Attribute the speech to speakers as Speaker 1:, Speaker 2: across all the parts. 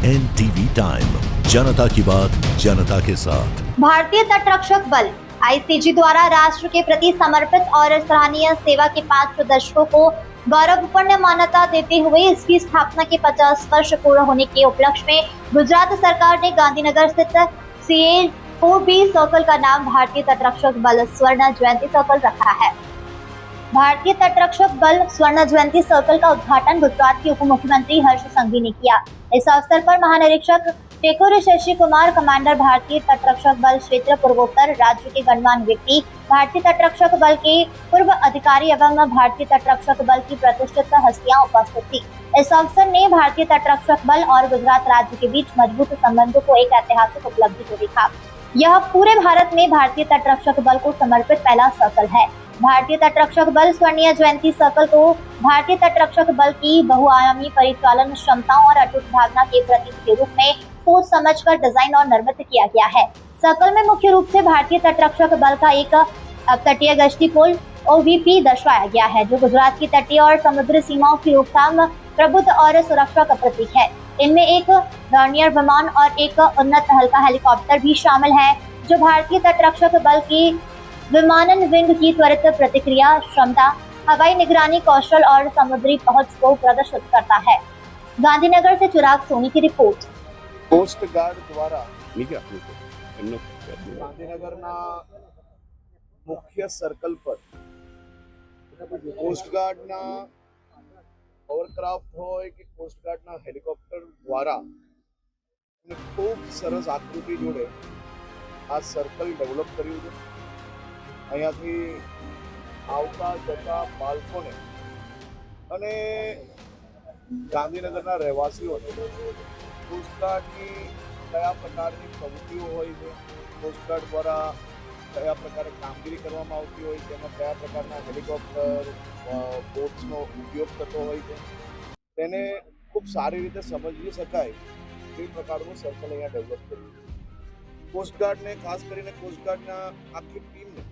Speaker 1: NTV time, जनता की बात जनता के साथ।
Speaker 2: भारतीय तटरक्षक बल आईसीजी द्वारा राष्ट्र के प्रति समर्पित और सराहनीय सेवा के 5 दशकों को गौरवपूर्ण मान्यता देते हुए इसकी स्थापना के 50 वर्ष पूर्ण होने के उपलक्ष्य में गुजरात सरकार ने गांधीनगर स्थित CA4B सर्कल का नाम भारतीय तटरक्षक बल स्वर्ण जयंती सर्कल रखा है। भारतीय तटरक्षक बल स्वर्ण जयंती सर्कल का उद्घाटन गुजरात के उप मुख्यमंत्री हर्ष संघवी ने किया। इस अवसर पर महानिरीक्षक टेकोर शशि कुमार, कमांडर भारतीय तटरक्षक बल क्षेत्र पूर्वोत्तर राज्य के गणमान्य व्यक्ति, भारतीय तटरक्षक बल के पूर्व अधिकारी एवं भारतीय तटरक्षक बल की प्रतिष्ठित हस्तियां उपस्थित थी। इस अवसर ने भारतीय तटरक्षक बल और गुजरात राज्य के बीच मजबूत संबंधों को एक ऐतिहासिक उपलब्धि को देखा। यह पूरे भारत में भारतीय तटरक्षक बल को समर्पित पहला सर्कल है। भारतीय तटरक्षक बल स्वर्णीय जयंती सर्कल को भारतीय तटरक्षक बल की बहुआयामी परिचालन क्षमताओं और अटूट भावना के प्रतीक के रूप में सोच समझकर डिजाइन और निर्मित किया गया है। सर्कल में मुख्य रूप से भारतीय तटरक्षक बल का एक तटीय गश्ती पोल OVP दर्शाया गया है, जो गुजरात की तटीय और समुद्री सीमाओं की रोकथाम, प्रभुत्व और सुरक्षा का प्रतीक है। इनमें एक डॉर्नियर विमान और एक उन्नत हल्का हेलीकॉप्टर भी शामिल है, जो भारतीय तटरक्षक बल की विमानन विंग की त्वरित प्रतिक्रिया क्षमता, हवाई निगरानी कौशल और समुद्री पहुंच को प्रदर्शित करता है। गांधीनगर से चिराग सोनी की रिपोर्ट।
Speaker 3: कोस्ट गार्ड द्वारा ગાંધીનગરના મુખ્ય સર્કલ પર કોસ્ટ ગાર્ડના હોવરક્રાફ્ટ હોય કે કોસ્ટ ગાર્ડના હેલિકોપ્ટર દ્વારા ખૂબ સરસ આકૃતિ જોડે આ સર્કલ ડેવલપ કર્યું છે। અહીંયાથી આવતા જતા બાળકોને અને ગાંધીનગરના રહેવાસીઓને કોસ્ટ ગાર્ડની કયા પ્રકારની પ્રવૃત્તિઓ હોય છે, કોસ્ટ ગાર્ડ દ્વારા કયા પ્રકારે કામગીરી કરવામાં આવતી હોય છે, એમાં કયા પ્રકારના હેલિકોપ્ટર બોટ્સનો ઉપયોગ થતો હોય છે, તેને ખૂબ સારી રીતે સમજી શકાય એ પ્રકારનું સર્કલ અહીંયા ડેવલપ કર્યું છે। કોસ્ટ ગાર્ડને ખાસ કરીને કોસ્ટ ગાર્ડના આખી ટીમને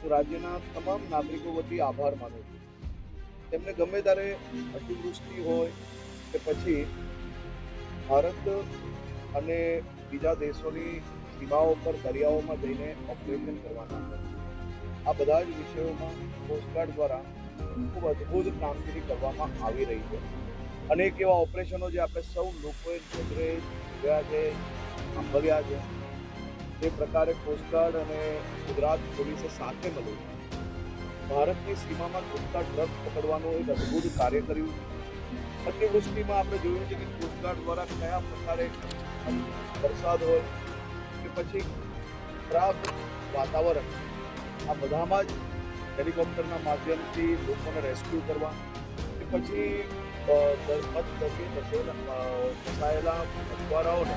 Speaker 3: હું રાજ્યના તમામ નાગરિકો વતી આભાર માનું છું। તેમને ગમે ત્યારે અતિવૃષ્ટિ હોય કે પછી ભારત અને બીજા દેશોની સીમાઓ પર દરિયાઓમાં જઈને ઓપરેશન કરવાના હોય, આ બધા જ વિષયોમાં કોસ્ટગાર્ડ દ્વારા ખૂબ અદ્ભુત કામગીરી કરવામાં આવી રહી છે। અનેક એવા ઓપરેશનો જે આપણે સૌ લોકોએ નજરે જોયા છે, સાંભળ્યા છે, એ પ્રકારે કોસ્ટગાર્ડ અને ગુજરાત પોલીસે સાથે મળી ભારતની સીમામાં ઘૂસતા ડ્રગ્સ પકડવાનું એક અદ્ભુત કાર્ય કર્યું છે। અતિવૃષ્ટિમાં આપણે જોયું છે કે કોસ્ટગાર્ડ દ્વારા કયા પ્રકારે વરસાદ હોય કે પછી ખરાબ વાતાવરણ, આ બધામાં જ હેલિકોપ્ટરના માધ્યમથી લોકોને રેસ્ક્યુ કરવા કે પછી ફસાયેલા મછુઆરાઓને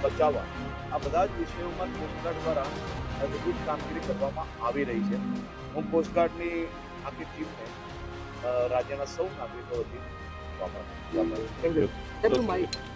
Speaker 3: બચાવવા, આ બધા જ વિષયોમાં કોસ્ટગાર્ડ દ્વારા અદ્ભુત કામગીરી કરવામાં આવી રહી છે। હું કોસ્ટગાર્ડની આખી ટીમને રાજ્યના સૌ નાગરિકો વતી વાપરું છું।